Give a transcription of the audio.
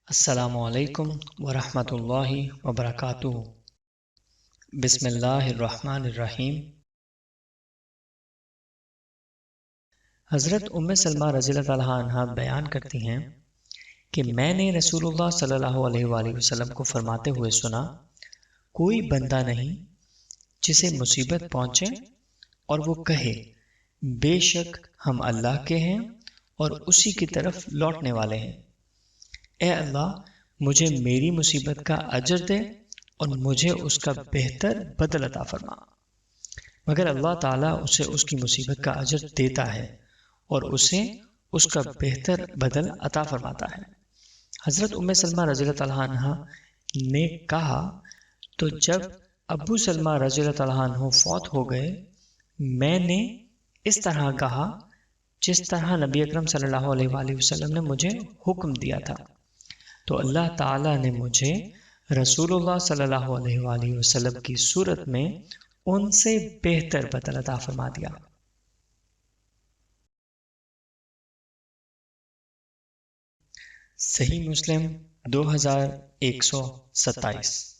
السلام علیکم ورحمۃ اللہ وبرکاتہ۔ بسم اللہ الرحمن الرحیم۔ حضرت سلمہ رضی اللہ تعالیٰ عنہ بیان کرتی ہیں کہ میں نے رسول اللہ صلی اللہ علیہ وآلہ وسلم کو فرماتے ہوئے سنا، کوئی بندہ نہیں جسے مصیبت پہنچے اور وہ کہے بے شک ہم اللہ کے ہیں اور اسی کی طرف لوٹنے والے ہیں، اے اللہ مجھے میری مصیبت کا اجر دے اور مجھے اس کا بہتر بدل عطا فرما، مگر اللہ تعالیٰ اسے اس کی مصیبت کا اجر دیتا ہے اور اسے اس کا بہتر بدل عطا فرماتا ہے۔ حضرت سلمہ رضی اللہ تعالیٰ عنہ نے کہا تو جب ابو سلمہ رضی اللہ تعالیٰ عنہ فوت ہو گئے، میں نے اس طرح کہا جس طرح نبی اکرم صلی اللہ علیہ وآلہ وسلم نے مجھے حکم دیا تھا، تو اللہ تعالیٰ نے مجھے رسول اللہ صلی اللہ علیہ وآلہ وسلم کی صورت میں ان سے بہتر بدل عطا فرما دیا۔ صحیح مسلم 2127۔